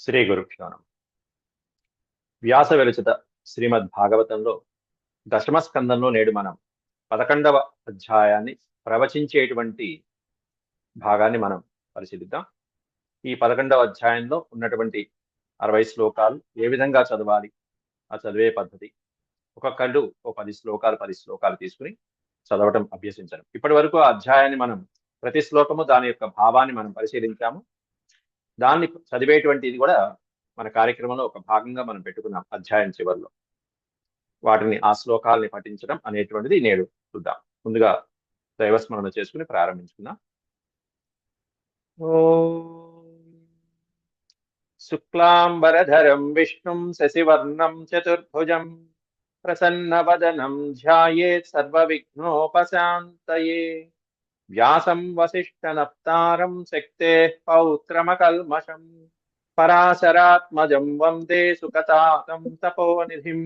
శ్రీ గురుభ్యో నమః. వ్యాస విరచిత శ్రీమద్ భాగవతంలో దశమ స్కందంలో నేడు మనం 11వ అధ్యాయాన్ని ప్రవచించేటువంటి భాగాన్ని మనం పరిశీలిద్దాం. ఈ 11వ అధ్యాయంలో ఉన్నటువంటి 60 శ్లోకాలు ఏ విధంగా చదవాలి, ఆ చదివే పద్ధతి, ఒక్కొక్కళ్ళు ఓ 10 శ్లోకాలు తీసుకుని చదవటం అభ్యసించడం. ఇప్పటి వరకు ఆ అధ్యాయాన్ని మనం ప్రతి శ్లోకము దాని యొక్క భావాన్ని మనం పరిశీలించాము. దాన్ని చదివేటువంటిది కూడా మన కార్యక్రమంలో ఒక భాగంగా మనం పెట్టుకున్నాం. అధ్యాయం చివరిలో వాటిని, ఆ శ్లోకాలని పఠించడం అనేటువంటిది నేడు చూద్దాం. ముందుగా దైవస్మరణ చేసుకుని ప్రారంభించుకుందాం. ఓం శుక్లాంబరధరం విష్ణుం శశివర్ణం చతుర్భుజం ప్రసన్నవదనం ధ్యాయేత్ సర్వవిఘ్నోపశాంతయే. వ్యాసం వసిష్ఠనప్తారం శక్తేః పౌత్రమకల్మషం పరాశరాత్మజం వందే సుఖతాతం తపోనిధిం.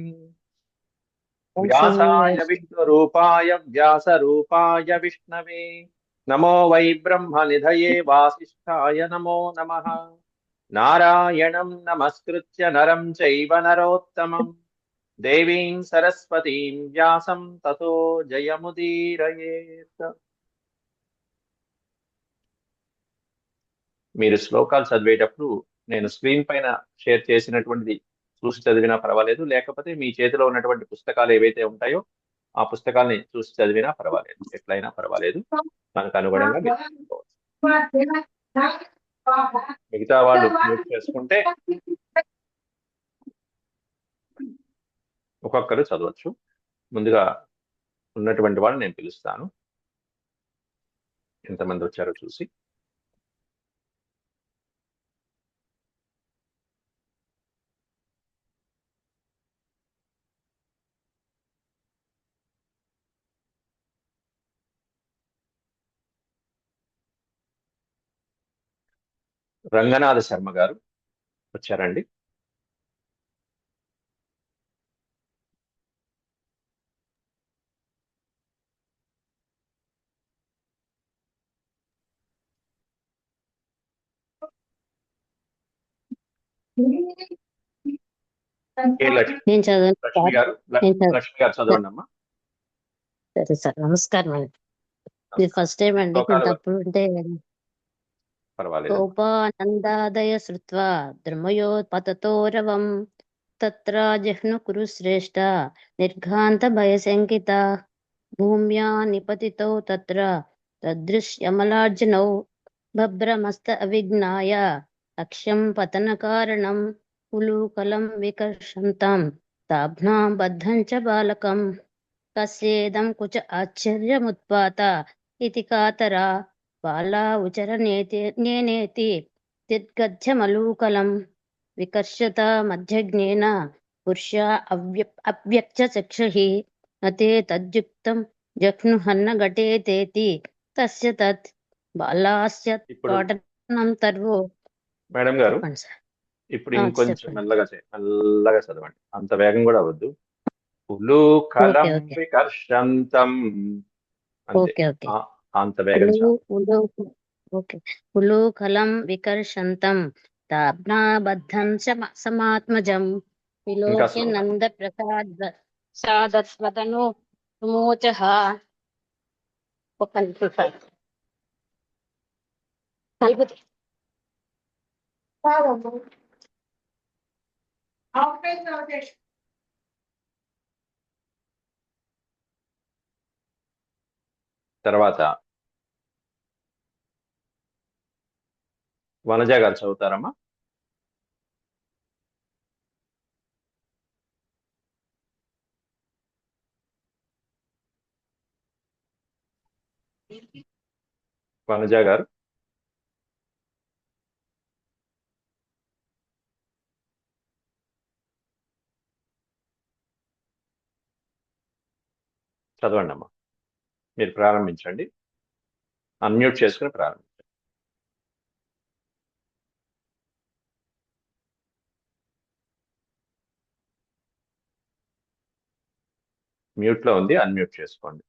వ్యాసాయ విష్ణురూపాయ వ్యాసరూపాయ విష్ణవే నమో వై బ్రహ్మనిధయే వాసిష్ఠాయ నమో నమః. నారాయణం నమస్కృత్య నరం చైవ నరోత్తమం దేవీం సరస్వతీం వ్యాసం తతో జయముదీరయేత్. మీరు శ్లోకాలు చదివేటప్పుడు నేను స్క్రీన్ పైన షేర్ చేసినటువంటిది చూసి చదివినా పర్వాలేదు, లేకపోతే మీ చేతిలో ఉన్నటువంటి పుస్తకాలు ఏవైతే ఉంటాయో ఆ పుస్తకాల్ని చూసి చదివినా పర్వాలేదు, ఎట్లయినా పర్వాలేదు. మనకు అనుగుణంగా మీరు చదువుకోవచ్చు. మిగతా వాళ్ళు మ్యూట్ చేసుకుంటే ఒక్కొక్కరు చదవచ్చు. ముందుగా ఉన్నటువంటి వాళ్ళు నేను పిలుస్తాను, ఎంతమంది వచ్చారో చూసి. రంగనాథ శర్మ గారు వచ్చారండి. నేను చదవను లక్ష్మి సార్. గారు, లక్ష్మి గారు చదవండి అమ్మా. సరే సార్, నమస్కారం అండి. ఇది ఫస్ట్ టైం అండి, శ్లోకాలు కొంత తప్పులు ఉంటే పర్వాలేదు. కోపానందాదయ శ్రుత్వా ద్రుమయోత్పతతో రవం తత్ర జహ్ను కురు శ్రేష్ఠ నిర్ఘాంత భయశంకిత భూమ్యా నిపతితో తత్ర తదృశ్యమలార్జునౌ భభ్రమస్త అవిజ్ఞాయ అక్ష్యం పతన కారణం ఉలూకలం వికర్షంతం తాభ్నా బద్ధం చ బాలకం కస్యేదం కుచ ఆశ్చర్యముత్పాత ఇతి కాతరా బాలా ఉచర నేనేతి తిద్గధ్యమలూకలం వికర్షత మధ్యజ్ఞేన పురుషా అవ్యక్తచక్షుః నతే తద్యుక్తం జఘ్నుహన్న ఘటేతేతి తస్య తత్ బాలాస్య ఇప్పుడు పాఠనం తర్వో. మేడం గారు, చెప్పండి సార్. ఇప్పుడు ఇంకొంచెం చెప్పండి. మెల్లగా చదవండి, అంత వేగం కూడా అవద్దు. ఉలూకలం ఓకే ఓకే వికర్షంతం, అంతే. ఓకే ఓకే అంత వేగం చాలు. ఓకే. ఉలూకలం వికర్షంతం తాభ్నాబద్ధం సమాత్మజం ఇంకా విలోక్య స్లోగా. నంద ప్రసాదస్వతను సుమోచః. ఒక నిమిషం సార్. కల్పతి తర్వాత వనజ గారు చదువుతారమ్మా. వనజ గారు చదవండి అమ్మా. మీరు ప్రారంభించండి, అన్మ్యూట్ చేసుకుని ప్రారంభించండి. మ్యూట్ లో ఉంది, అన్మ్యూట్ చేసుకోండి.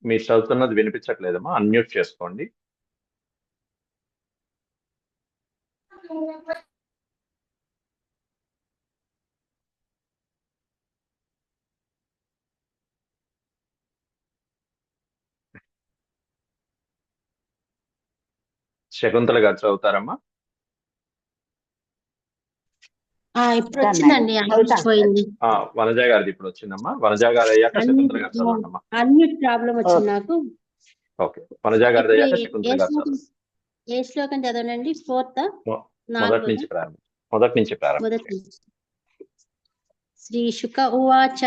మీరు చదువుతున్నది వినిపించట్లేదమ్మా, అన్మ్యూట్ చేసుకోండి. శకుంతల గారు చదువుతారమ్మా? ఇప్పుడు వచ్చిందండి, పోయింది. వనజ గారిది ఇప్పుడు వచ్చిందమ్మా. వనజ గారు అయ్యాక శకుంతల గారు చదవండి. అన్మ్యూట్ ప్రాబ్లం వచ్చింది నాకు. ఓకే, వనజ గారిది అయ్యాక శకుంతల గారు చదవండి. ఏ శ్లోకం చదవనండి? మొదటి నుంచి ప్రారంభించండి. శ్రీ శుక ఉవాచ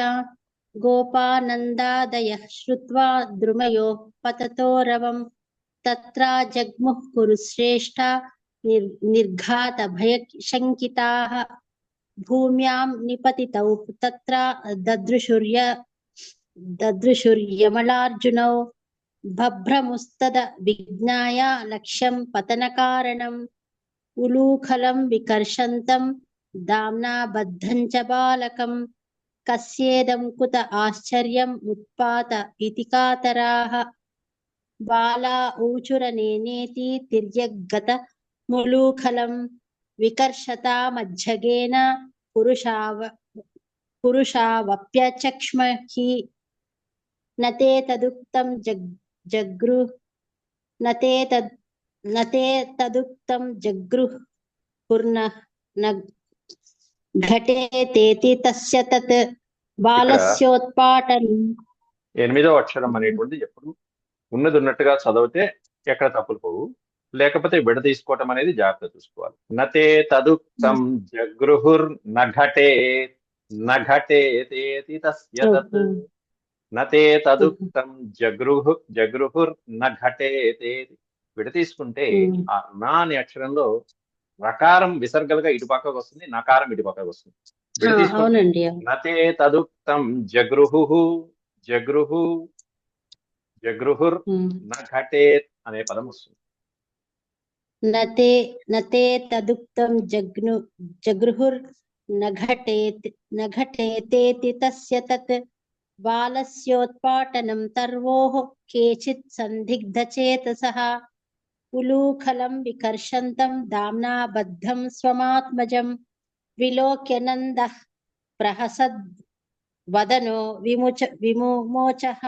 గోపానందాదయః శ్రుత్వా ద్రుమయో పతతో రవం తత్రా జగ్ముః కురుశ్రేష్ఠ నిర్ఘాత భయశంకితాః భూమ్యాం నిపతితౌ తత్ర దదృశుర్యమలార్జునౌ బభ్రముస్తద విజ్ఞాయ లక్ష్యం పతనకారణం ఉలూఖలం వికర్షంతం దామ్నా బద్ధం చ బాలకం కస్యేదం కుత ఆశ్చర్యం ఉత్పాత ఇతి కాతరాః బాలా ఊచురనేనేతి తిర్యగ్గత ములూఖలం వికర్షతామజ్జగేన పురుషావప్యచక్ష్మహి నతే తదుక్తం జగృహుర్న ఘటేతేతి తస్య తత్ బాలస్యోత్పాటనం. 8వ అక్షరం అనేటువంటిది ఎప్పుడు ఉన్నది ఉన్నట్టుగా చదివితే ఎక్కడ తప్పులు పోవు, లేకపోతే విడ తీసుకోవటం అనేది జాగ్రత్త చూసుకోవాలి. నతే తదుక్తం జగృహుర్ నఘటే నఘటేతేతి తస్య తత్. నతే తదుక్తం జగృహుర్ నఘటేతేతి. విడ తీసుకుంటే ఆ నా అనే అక్షరంలో రకారం విసర్గలుగా ఇటుపక్కకు వస్తుంది, నకారం ఇటుపక్కకు వస్తుంది. విడ తీసుకుంటే నతే తదుక్తం జగృహుర్ నఘటేత్ అనే పదం వస్తుంది. నతే తదుక్తం జగృహుర్ నఘటేతేతి తస్య తత్ బాలస్యోత్పాటనం తర్వోః కేచిత్ సందిగ్ధచేతసః ఉలూఖలం వికర్షంతం దామ్నా బద్ధం స్వమాత్మజం విలోక్యనందః ప్రహసద్ వదనో విముమోచః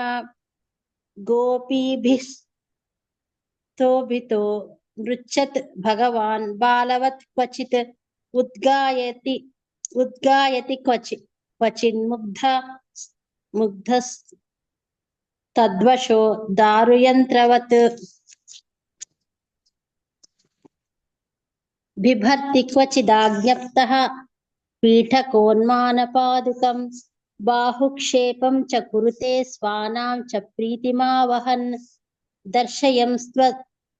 గోపీభిస్తోభితో నృచ్యత్ భగవాన్ బాలవత్ క్వచిత్ ఉద్గాయతి క్వచిన్ముగ్ధస్తద్వశో దారుయంత్రవత్ బిభర్తి క్వచిదాజ్ఞప్తః పీఠకోన్మానపాదుకం బాహుక్షేపం చ కురుతే స్వానాం చ ప్రీతిమావహన్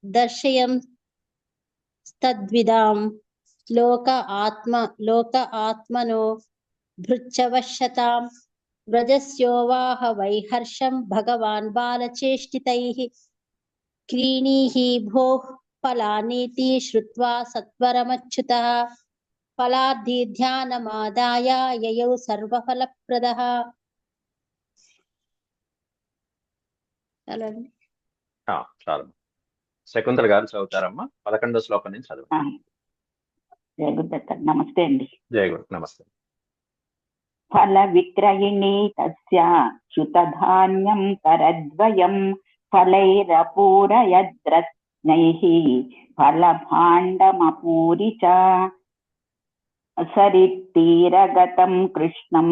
దర్శయంస్తద్విదాం లోక ఆత్మనో భృచ్చవశ్యతాం వ్రజస్యోవాహ వైహర్షం భగవాన్ బాలచేష్టితైః క్రీణీహి భోః ఫలానీతి శ్రుత్వా సత్వరమచ్యుతః ఫలార్థి ధ్యానమాదాయ యయౌ సర్వఫలప్రదః. చాలు. శకుంతల గారు చదువుతారమ్మా. 11వ శ్లోకం నుంచి చదువు. నమస్తే అండి. జయగురు. నమస్తే. ఫల విక్రయిణీ తస్య చ్యుతధాన్యం కరద్వయం ఫలైరపూరయద్రత్నైః ఫలభాండమపూరి చ సరిత్తీరగతం కృష్ణం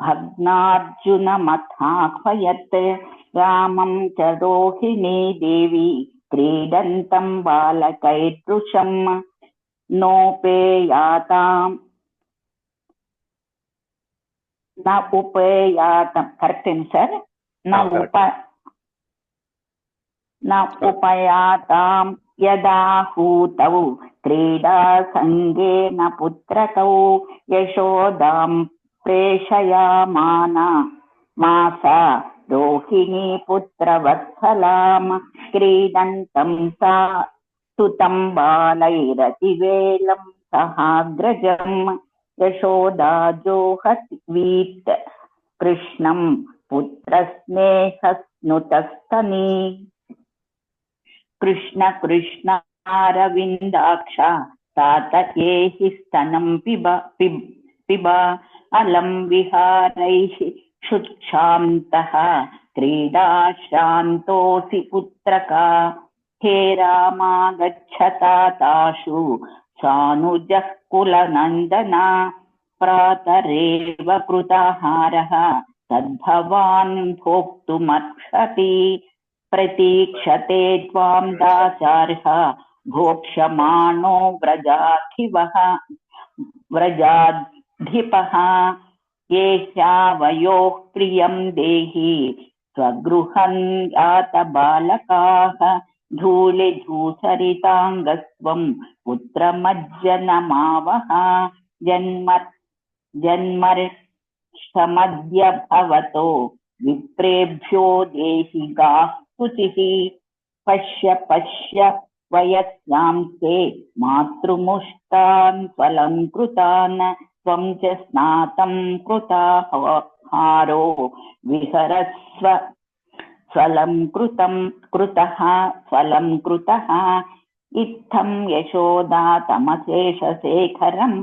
భగ్నార్జునమథాహ్వయత్ రామం చ రోహిణీ దేవి క్రీడంతం బాలకైర్దృశం నోపేయాతాం నా ఉపయాతం. కరెక్టేనా సార్? నా ఉపయాతాం యదాహూతౌ క్రీడా సంగేన పుత్రకౌ యశోదాం ప్రేషయామాన మాసా రోహిణీ పుత్రవత్సలాం క్రీడంతం సా సుతం బాలైరతివేలం సహాగ్రజం యశోదా జోహత్ వీత్ కృష్ణం पुत्रस्नेहस्नुतस्तनी कृष्ण कृष्ण अरविन्दाक्ष तात एहि स्तनं पिब अलं विहारैः क्षुत्क्षान्तः क्रीडाश्रान्तोऽसि पुत्रका हे रामागच्छताताशु सानुजः कुलनन्दना प्रातरेव कृताहारः तद्भवान् भोक्तुमर्हति प्रतीक्षते त्वां दासार्ह भोक्ष्यमाणो व्रजाधिपः येषावयोः प्रियं देहि स्वगृहं यातबालकाः धूलिधूसरिताङ्गस्त्वं पुत्रमज्जनमावह जन्मर्षमद्य भवतो विप्रेभ्यो देहिगाः स्तुतिः पश्य पश्य वयस्यां ते मातृमुष्टान् फलङ्कृतान् त्वं च स्नातं कृताहारो विहरस्व फलं कृतः इत्थं यशोदा तमशेषशेखरं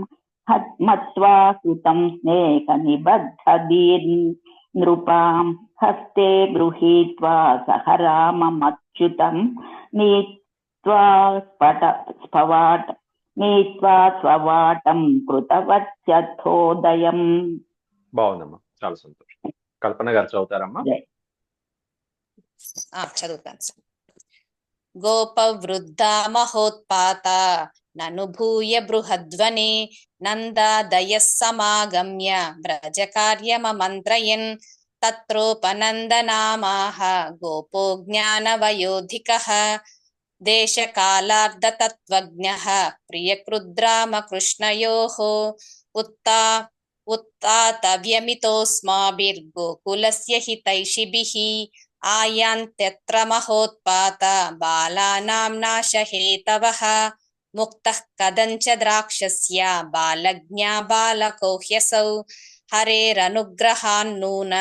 मत्वा सुतं स्नेहनिबद्धदीर् नृपां हस्ते गृहीत्वा सह राममच्युतं नीत्वा स्ववाटं कृतवत्यथोदयम्. బాగుందమ్మా, చాలా సంతోషం. కల్పన గారు చదువుతారమ్మా. చదువుతాను సార్. గోపవృద్ధా మహోత్పాత నను భూయ బృహద్వనే నందాదయః సమాగమ్య వ్రజకార్యమమంత్రయన్ తత్రోపనందనామాః గోపో జ్ఞానవయోధికః దేశకాలార్ధతత్వజ్ఞః ప్రియకృద్రామకృష్ణయోః उत्तातव्यमितोऽस्माभिर्गोकुलस्य हितैषिभिः आयान्त्यत्र महोत्पात बालानां नाशहेतवः मुक्तः कदञ्च द्राक्षस्य बालज्ञा बालको ह्यसौ हरेरनुग्रहान्नून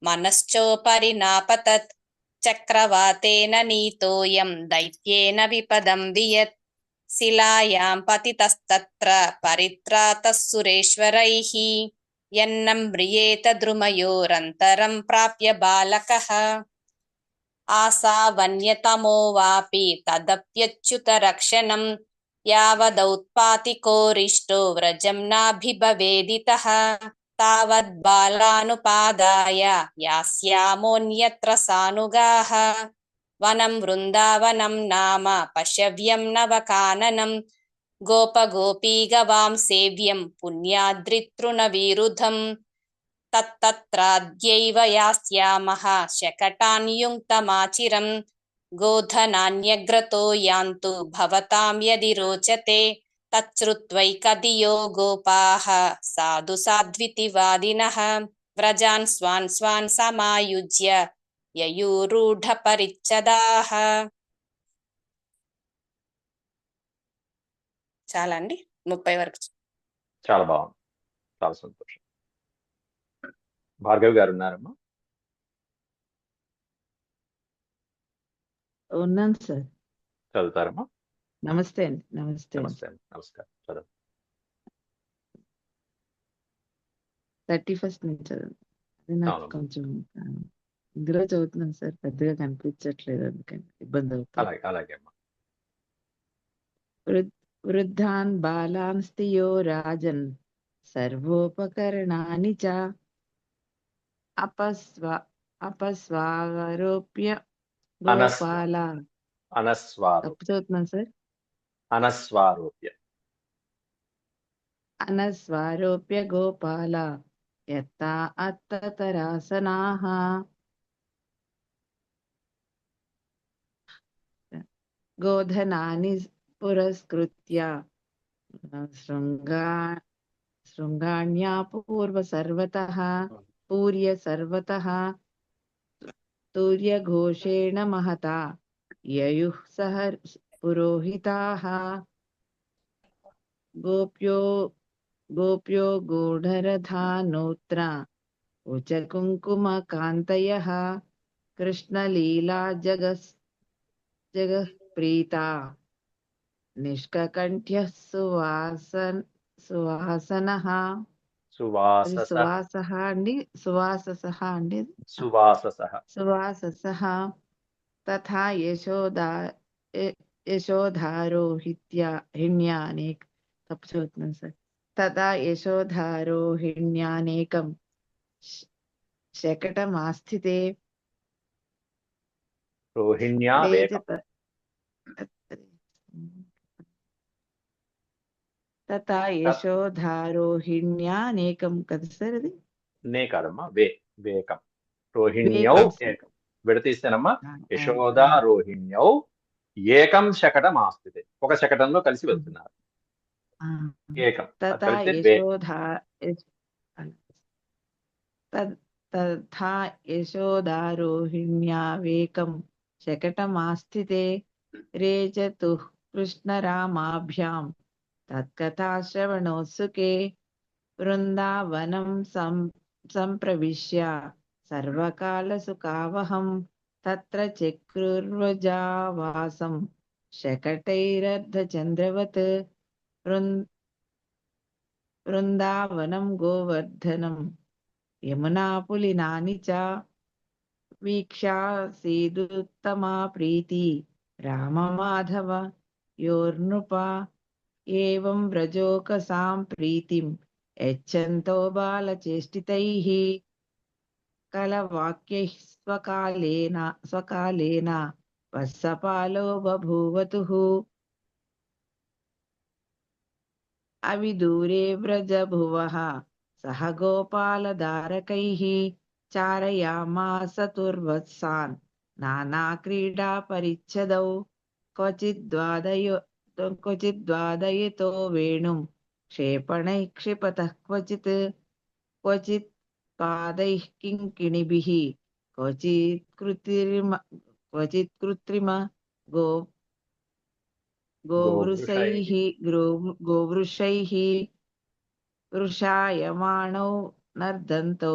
मनश्चोपरि नापतत् चक्रवातेन नीतोऽयं दैत्येन विपदं वियत् शिलायां पतितस्तत्र परित्रातः सुरेश्वरैः यन्नं म्रियेत द्रुमयोरन्तरं प्राप्य बालकः आसावन्यतमो वापि तदप्यच्युतरक्षणं यावदौत्पातिकोरिष्टो व्रजं नाभिभवेदितः तावद्बालानुपादाय यास्यामोऽन्यत्र सानुगाः वनं वृन्दावनं नाम पशव्यं नवकाननं गोपगोपीगवां सेव्यं पुण्याद्रितृणविरुधं तत्तत्राद्यैव यास्यामः शकटान् युङ्क्तमाचिरं गोधनान्यग्रतो यान्तु भवतां यदि रोचते तच्छ्रुत्वैकधियो गोपाः साधु साध्विति वादिनः व्रजान् स्वान् स्वान् समायुज्य యయూరూఢ పరిచ్చదాః. చాలా అండి, 30 వరకు. చాలా బాగుంది, చాలా సంతోషం. భార్గవి గారు ఉన్నారమ్మా? ఉన్నాను సార్. చదువుతారమ్మా? నమస్తే అండి. నమస్తే. నమస్కారం. చదువు. 31st నుంచి చదువు. అది నాకు కొంచెం ఇందులో చదువుతున్నాను సార్, పెద్దగా కనిపించట్లేదు, అందుకని ఇబ్బంది అవుతుంది. అలాగే అమ్మా. వృద్ధాన్ బాలాన్ స్థియో రాజన్ సర్వోపకరణాని చ అపస్వారోప్య గోపాల. తప్పు చదువుతున్నాను సార్. అనస్వారోప్య గోపాల యత్తా అత్తతరాసనాః గోధనాని పురస్కృత్య శృంగాణ్యా పూర్య సర్వతః తూర్యఘోషేణ మహతా యయుః సహ పురోహితాః గోప్యో గూఢరథానోత్ర ఉచ కుంకుమ కాంతయః కృష్ణలీలా జగః ప్రీతా నిష్కకంఠ్యః సువాసనః. అది సువాసస సువాసః అండి, సువాససః అండి, సువాసస సువాససః. తథా యశోధారోహిణ్యా అనేక, తప్పు చదువుతున్నాను సార్. తథా యశోధారోహిణ్యానేకం శకటమాస్థితే రోహిణ్యా వేకం. తథా యశోధారోహిణ్యానేకం కదా సార్ అది. నే కాదమ్మా, వేకం. రోహిణ్యౌ వేకం. ఏకం విడతీస్తేనమ్మా. ఆ, యశోదా రోహిణ్యౌ ఏకం శకటం ఆస్థితే, ఒక శకటంలో కలిసి వెళ్తున్నారు. ఆ. ఏకం అది తథా కలిపితే వే. తథా యశోదారోహిణ్యావేకం శకటమాస్థితే రేజతుః కృష్ణరామాభ్యాం తత్కథాశ్రవణోత్సుకే వృందావనం సంప్రవిశ్య సర్వకాలసుఖావహం తత్ర చక్రుర్వజావాసం శకటైరర్ధచంద్రవత్ వృందావనం గోవర్ధనం యమునాపులినాని చ వీక్షాసీదుత్తమా ప్రీతి రామమాధవ యోర్నృప ఏవం వ్రజోకసాం ప్రీతిం యచ్చంతో బాలచేష్టితైః కలవాక్యైః స్వకాలేన వత్సపాలో బభూవతుః అవిదూరే వ్రజభువః సహ గోపాలధారకైః చారయామాస తుర్వత్సాన్ నానాక్రీడాపరిచ్ఛదౌ క్వచిద్వాదయతో వేణుం క్షేపణైః క్షిపతః క్వచిత్ పాదైః కింకిణిభిః క్వచిత్ కృత్రిమ గోవృషైః వృషాయమాణౌ నర్దంతో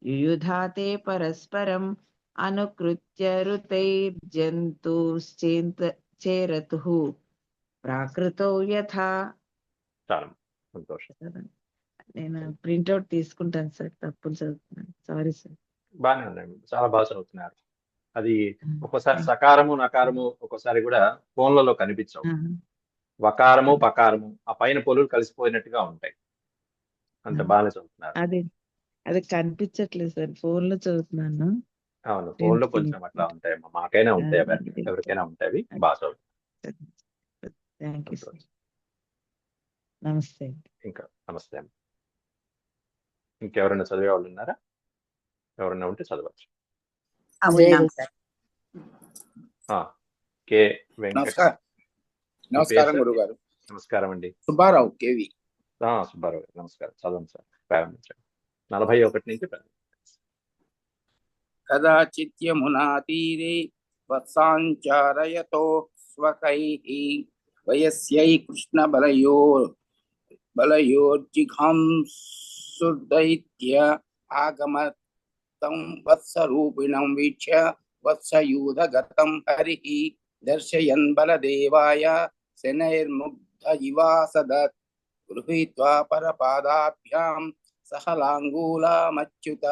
యుయుధాతే పరస్పరం అనుకృత్య ఋతైర్జంతుశ్చేరతుః ప్రాకృతో యథా. చాలా సంతోషం. నేను ప్రింట్అవుట్ తీసుకుంటాను సార్, తప్పులు చదువుతున్నాను, సారీ సార్. బాగానే ఉన్నాయి, చాలా బాగా చదువుతున్నారు. అది ఒక్కోసారి సకారము నకారము ఒక్కోసారి కూడా ఫోన్లలో కనిపించవు. వకారము పకారము ఆ పైన పొలులు కలిసిపోయినట్టుగా ఉంటాయి. అంత బాగానే చదువుతున్నారు. అది కనిపించట్లేదు సార్, ఫోన్ లో చదువుతున్నాను. అవును, ఫోన్ లో కొంచెం అట్లా ఉంటాయి, మాకైనా ఉంటాయి, ఎవరికైనా ఉంటాయి. బాగా చదువుతున్నారు. Thank you sir. నమస్తే. ఇంకా నమస్తే. ఇంకెవరైనా చదివే వాళ్ళు ఉన్నారా? ఎవరైనా ఉంటే చదవచ్చు. కే వెంకట. నమస్కారం గురుగారు. నమస్కారం అండి. సుబ్బారావు కేవి. సుబ్బారావు గారు నమస్కారం. చదవండి సార్, ప్రారంభించండి. 41 నుంచి కదాచిత్ యమునా తీరే వత్సాంచారయతో స్వకైః వయస్యై కృష్ణ బలయోర్జిఘాంసుర్దైత్య ఆగమత్ తం వత్సరూపిణం వీక్ష్య వత్సయూధగతం హరిః దర్శయన్ బలదేవాయ శనైర్ముగ్ధ ఇవాసదత్ గృహీత్వా పరపాదాభ్యాం సహలాంగూలామచ్యుత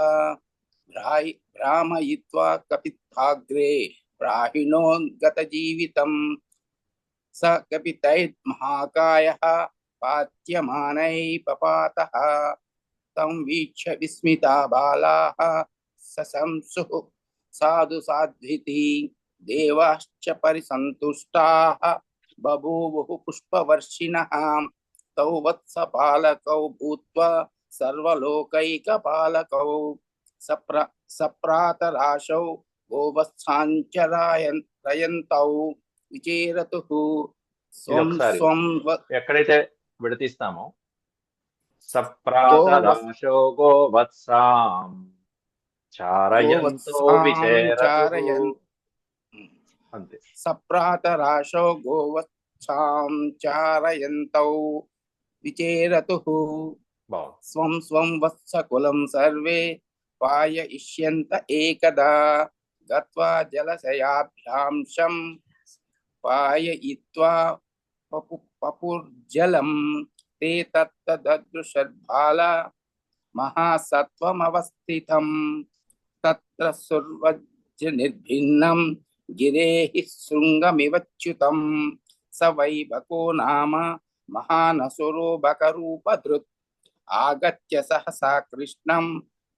భ్రామయిత్వా కపిత్థాగ్రే ప్రాహిణోద్గత జీవితం స కపితైత్ మహాకాయః పాత్యమానై పపాతః తం వీక్ష్య విస్మితా బాలాః సశంసుః సాధు సాధ్వితి దేవాశ్చ పరిసంతుష్టాః బభూవుః పుష్పవర్షిణః తౌ వత్సపాలకౌ భూత్వా సర్వలోకైకపాలకౌ సప్రాతరాశౌ గోవత్సాంచరయంతౌ విచేరతుః స్వం స్వం. ఎక్కడైతే విడతీస్తామో సప్రాతరాశో గోవత్సాం చారయంతో విచేరతుః అంతే. సప్రాతరాశో గోవత్సాం చారయంతౌ విచేరతుః స్వం స్వం వత్సకులం సర్వే पाययिष्यन्त एकदा गत्वा जलशयाभ्यां पाययित्वा पपुर्जलं ते तत्तददृशद्भाला महासत्त्वमवस्थितं तत्र सुर्वज्रनिर्भिन्नं गिरेः शृङ्गमिवच्युतं स वैभको नाम महानसुरो बकरूपधृत् आगत्य सहसा कृष्णं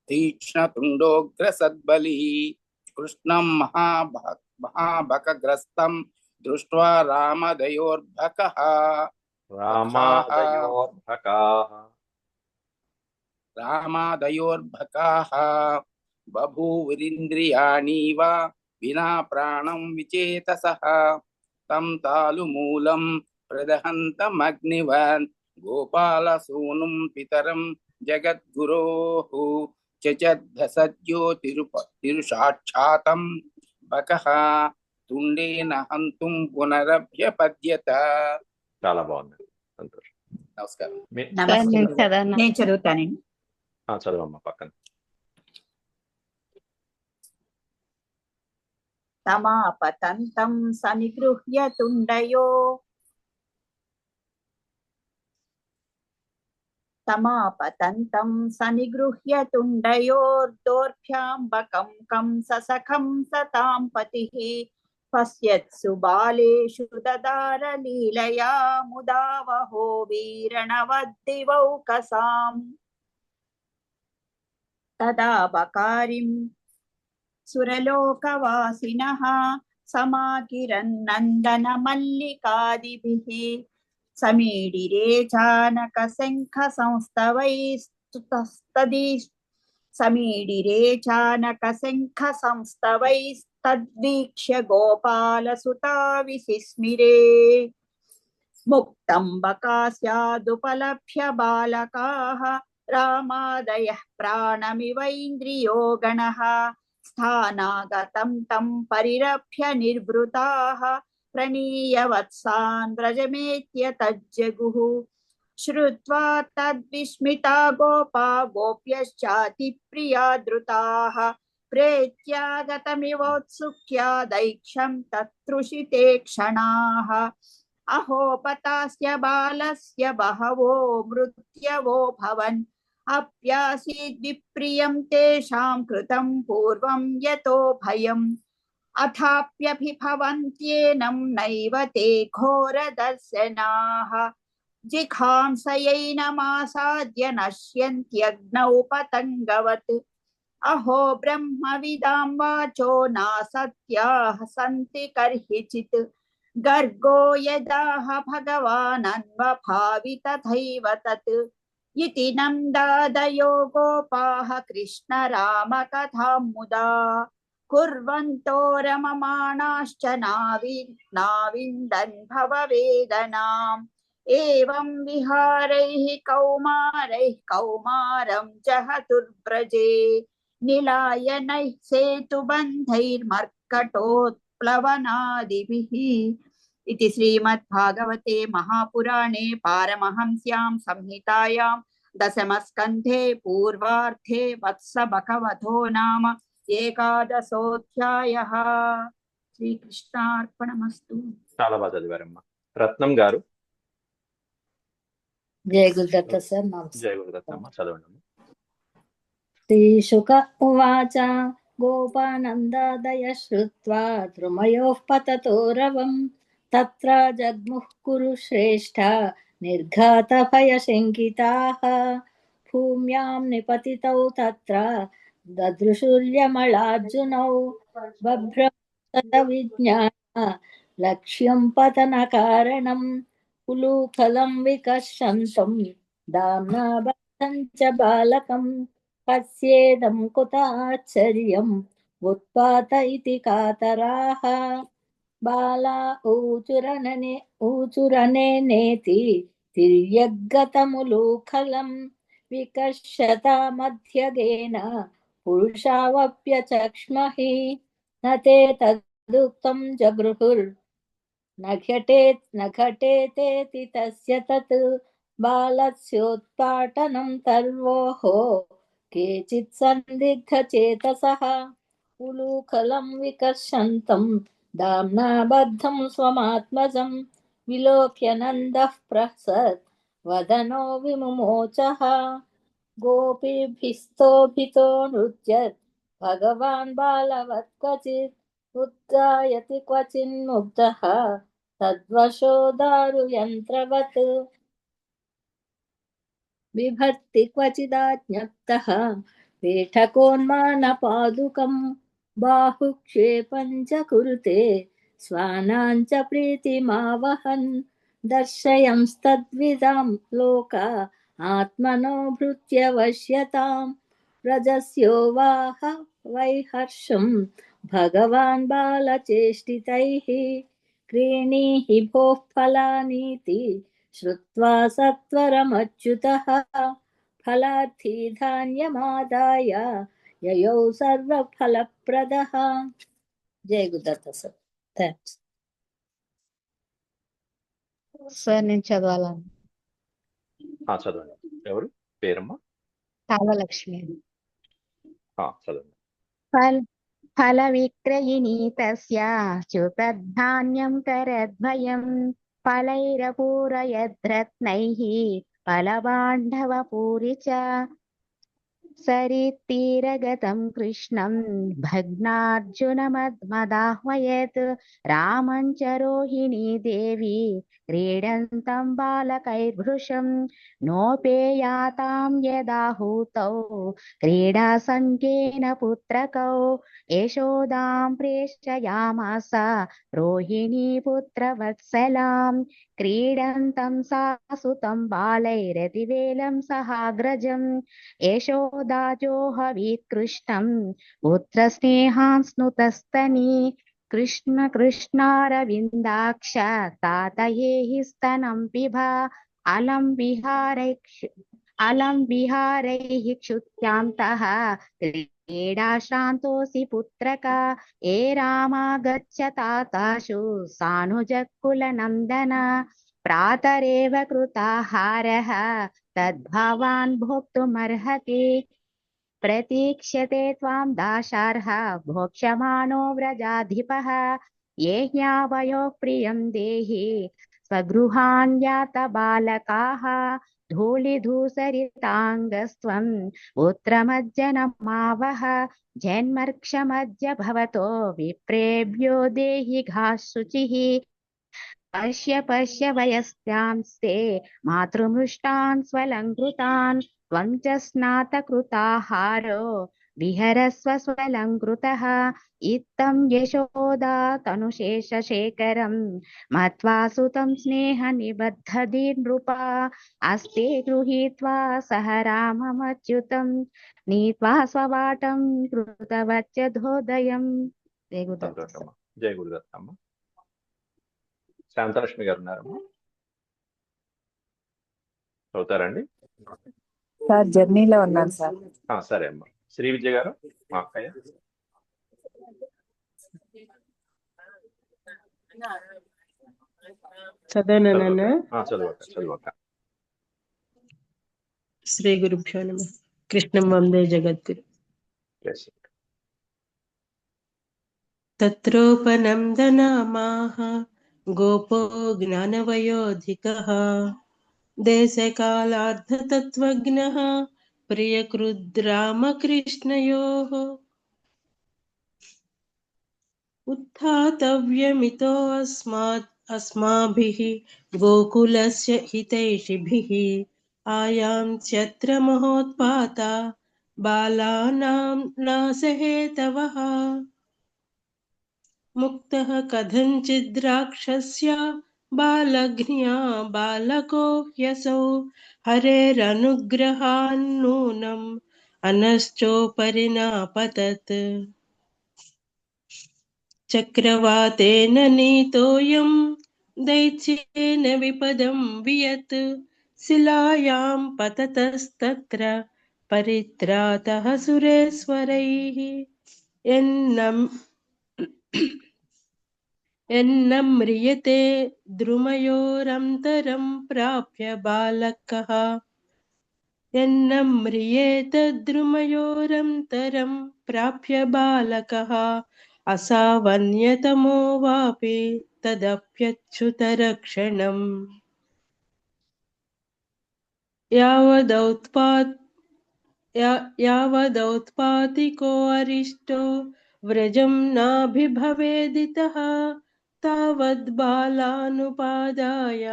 तीक्ष्णतुण्डोग्रसद्बलिः कृष्णं महाबकग्रस्तं दृष्ट्वा रामदयोर्भकः रामादयोर्भकाः बभूवुरिन्द्रियाणीव विना प्राणं विचेतसः तं तालुमूलं प्रदहन्तमग्निवन् गोपालसूनुं पितरं जगद्गुरोः चचद्धसज्योतिरुसाक्षातं बकः తుండేన హంతుం పునరభ్యపద్యత. చాలా బాగుంది, సంతోషం. నమస్కారం. నేను చదువుతానండి. చదవమ్మా పక్కన. తమాపతంతం సనిగృహ్య తుండయో తమాపతంతం సనిగృహ్య తుండయోర్దోర్భ్యాం బకం కంససఖం సతాం పతిః పశ్యత్సు బాలేషు దదార లీలయా ముదావహో వీరణవద్దివౌకసాం తదా బకారిం సురలోకవాసినః సమాకిరన్నందన మల్లికాదిభిః సమీడిరే చానక శంఖ సంస్తవైస్తద్వీక్ష్య గోపాలసుతా విసిస్మిరే ముక్తం బకాస్యాదుపలభ్య బాలకాః రామాదయః ప్రాణమివైంద్రియో గణః స్థానాగతం తం పరిరభ్య నిర్వృతాః ప్రణీయ వత్సాన్ వ్రజమేత్య తజ్జగుః శ్రుత్వా తద్విస్మితా గోపా గోప్యశ్చాతి ప్రియా ధృతాః ప్రేత్యాగతమివోత్సుక్యా దైక్షం తతృషితే క్షణాః అహోపతాస్య బాలస్య బహవో మృత్యవో భవన్ అప్యాసీద్విప్రియం తేషాం కృతం పూర్వం యతో భయం అథాప్యభిభవంత్యేనం నైవ తే ఘోరదర్శనాః జిఘాంసయైనమాసాద్య నశ్యంత్యగ్నౌ పతంగవత్ అహో బ్రహ్మవిదాం వాచో నాసత్యాః సంతి కర్హిచిత్ గర్గో యదాహ భగవానన్వభావి తథైవ తత్ ఇతి నందాదయో గోపాః కృష్ణ రామ కథాం ముదా కుర్వంతో రమమాణాశ్చ నావిందన్ భవవేదనాం ఏవం విహారైః కౌమారం జహతుర్వ్రజే నిలాయనైః సేతుబంధైర్మర్కటోత్ప్లవనాదిభిః. इति श्रीमद्भागवते महापुराणे पारमहंस्यां संहितायां दशमस्कन्धे पूर्वार्धे वत्सबकवधो नाम ఏకాదశోధ్యాయః. శ్రీకృష్ణార్పణమస్తు. చాలా బాగా చదివారమ్మా. రత్నం గారు. జయ గురుదత్త సార్. జయ గురుదత్తమ్మ, చదవండి. శ్రీశుక ఉవాచ గోపానందాదయ శ్రుత్వా ద్రుమయోః పతతో రవం తత్ర జగ్ముః కురు శ్రేష్ఠ నిర్ఘాత భయశంకితాః భూమ్యాం నిపతితౌ తత్ర దదృశుర్యమళార్జునౌ బభ్రత విజ్ఞాన లక్ష్యం పతన కారణం ఉలూఖలం వికర్షంతం దామ్నా బద్ధం చ బాలకం పశ్యేదం కుత ఆశ్చర్యం ఉత్పాత ఇతి కాతరాః బాలా ఊచురనేనేతి తిర్యగ్గతములూఖలం వికర్షత మధ్యగేన పురుషావప్యచక్ష్మహి నతే తదుక్తం జగృహుర్ నఘటేతేతి తస్య తత్ బాలస్యోత్పాటనం తర్వోః केचित् सन्दिग्धचेतसः उलूखलं विकर्षन्तं दाम्ना बद्धं स्वमात्मजं विलोक्य नन्दः प्रहसत् वदनो विमुमोचः गोपीभिस्तोभितो नृत्यत् भगवान् बालवत् क्वचित् उद्गायति क्वचिन्मुग्धः तद्वशो दारुयन्त्रवत् बिभर्ति क्वचिदाज्ञप्तः पेठकोन्मानपादुकं बाहुक्षेपं च कुरुते स्वानां च प्रीतिमावहन् दर्शयंस्तद्विदां लोका आत्मनो भृत्यवश्यतां रजस्यो वाह वैहर्षं भगवान् बालचेष्टितैः क्रीणीहि भोः फलानीति श्रुत्वा सत्वरमच्युतः फलार्थी धान्यमादाय ययौ सर्वफलप्रदः जय गुरुदत्त सर థ్యాంక్స్ సార్ నేను చదవాలని చదవండి. ఎవరు పేరమ్మా? కావ్యలక్ష్మి. చదవండి. ఫల విక్రయిణీ తస్య చ్యుతధాన్యం కరద్వయం ఫలైరపూరయద్రత్నైః ఫలబాంధవపూరి చ సరిత్తీరగతం కృష్ణం భగ్నార్జునమదాహ్వయత్ రామం చ రోహిణీ దేవి క్రీడంతం బాలకైర్భృశం నోపేయాతాం యదాహూతౌ క్రీడాసంఖ్యేన పుత్రకౌ యశోదాం ప్రేషయామాస రోహిణీ పుత్రవత్సలాం క్రీడంతం సాసుతం బాలైరతివేలం సహాగ్రజం యశోదాజోహవీత్ కృష్ణం పుత్రస్నేహాన్ స్నుతస్తనీ కృష్ణ కృష్ణారవిందాక్ష తాతయేహి స్తనం పిబ అలం విహారైః క్షుత్యాంతః క్రీడాశ్రాంతోసి పుత్రక ఏ రామాగచ్చ తాతాషు సానుజకులనందన ప్రాతరేవ కృతాహారః తద్భావాన్ భోక్తుమర్హతి ప్రతీక్ష్యతే త్వాం దాశార్హ భోక్ష్యమాణో వ్రజాధిపః ఏ హ్యావయోః ప్రియం దేహి స్వగృహాన్యాత బాలకాః ధూళిధూసరితాంగస్త్వం పుత్రమజ్జనమావహ జన్మర్క్షమజ్జ భవతో విప్రేభ్యో దేహి ఘాశుచిః పశ్య పశ్య వయస్యాంస్తే మాతృమృష్టాన్ స్వలంకృతాన్ త్వం చ స్నాతకృతాహారో విహరస్వ స్వలంకృతః ఇత్తం యశోదా తనుశేషశేఖరం మత్వా సుతం స్నేహ నిబద్ధది నృపా అస్తే గృహీత్వా సహ రామమచ్యుతం నీత్వా స్వవాటం కృతవచ్చధోదయం. జయ గురుదత్త. సంతోషమ్మా. జయ గురుదత్తమ్మ. శాంతలక్ష్మి గారు ఉన్నారమ్మా? చదువుతారండి? సార్ జర్నీలో ఉన్నాను సార్. సరే అమ్మా. శ్రీ విద్య గారు మా అక్కయ్య. చదువక్క. శ్రీ గురుభ్యో నమః. కృష్ణం వందే జగద్గురు. తత్రోపనందనామాః గోపో జ్ఞానవయోధికః దేశకాలార్థతత్వజ్ఞః ప్రియకృద్రామకృష్ణయోః ఉత్థాతవ్యమితో అస్మాభిః గోకులస్య హితైషిభిః ఆయాంత్యత్ర మహోత్పాతా బాలానాం నాశహేతవః ముక్తః కథంచిద్రాక్షస్య బాలఘ్న్యా బాలకో హ్యసౌ హరేరనుగ్రహాన్నూనం అనశ్చోపరి నాపతత్ చక్రవాతేన నీతోయం దైత్యేన విపదం వియత్ శిలాయాం పతతస్తత్ర పరిత్రాతః సురేశ్వరైః ఎన్నమ్రియతే ద్రుమయోరంతరం ప్రాప్య బాలకః यन्नम्रियेतद्रुमयोरन्तरं प्राप्य बालकः असावन्यतमो वापि तदप्यच्युतरक्षणम् यावदौत्पातिको अरिष्टो व्रजं नाभिभवेदितः तावद् बालानुपादाय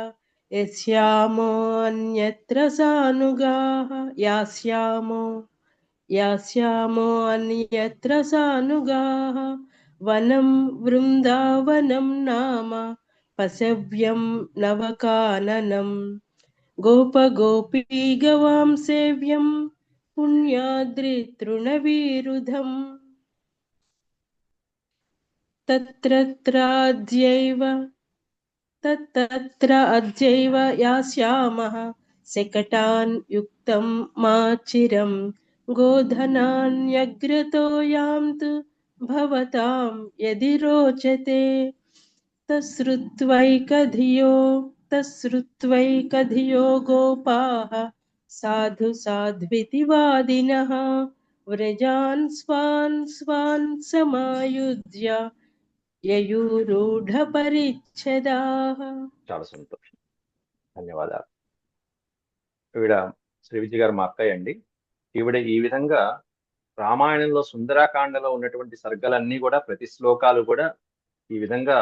यस्यामोऽन्यत्र सानुगाः यास्यामोऽन्यत्र सानुगाः वनं वृन्दावनं नाम पशव्यं नवकाननम् गोपगोपी गवां सेव्यं पुण्याद्रितृणवीरुधम् तत्र अद्यैव यास्यामः शकटान् युक्तं माचिरं गोधनान्यग्रतो यान्तु भवतां यदि रोचते तस्रुत्वैकधियो गोपाः साधु साध्विति वादिनः व्रजान् स्वान् समायुज्य యయూరూఢపరిచ్ఛదాః. చాలా సంతోషం, ధన్యవాదాలు. ఈవిడ శ్రీ విజయ్ గారు మా అక్కయ్య అండి. ఈవిడ ఈ విధంగా రామాయణంలో సుందరాకాండలో ఉన్నటువంటి సర్గలన్నీ కూడా ప్రతి శ్లోకాలు కూడా ఈ విధంగా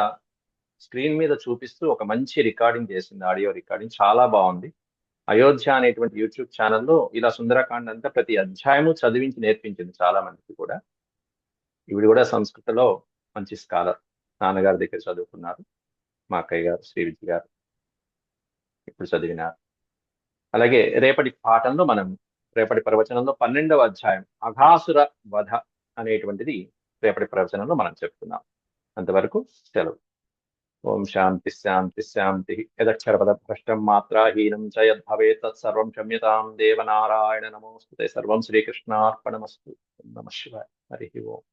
స్క్రీన్ మీద చూపిస్తూ ఒక మంచి రికార్డింగ్ చేసింది, ఆడియో రికార్డింగ్ చాలా బాగుంది. అయోధ్య అనేటువంటి యూట్యూబ్ ఛానల్లో ఇలా సుందరాకాండ అంతా ప్రతి అధ్యాయము చదివించి నేర్పించింది చాలా మందికి కూడా. ఈవిడ కూడా సంస్కృతంలో మంచి స్కాలర్, నాన్నగారి దగ్గర చదువుకున్నారు. మా అక్కయ్య గారు శ్రీ విజయ్ గారు ఇప్పుడు చదివినారు. అలాగే రేపటి పాఠంలో రేపటి ప్రవచనంలో 12వ అధ్యాయం అఘాసుర వధ అనేటువంటిది రేపటి ప్రవచనంలో మనం చెప్తున్నాం. అంతవరకు సెలవు. ఓం శాంతి శాంతి శాంతి. యదక్షరపద భ్రష్టం మాత్రాహీనం చ యద్భవేత్ తత్సర్వం క్షమ్యతాం దేవనారాయణ నమోస్తుతే. సర్వం శ్రీకృష్ణార్పణమస్తు. నమః శివాయ. హరి ఓం.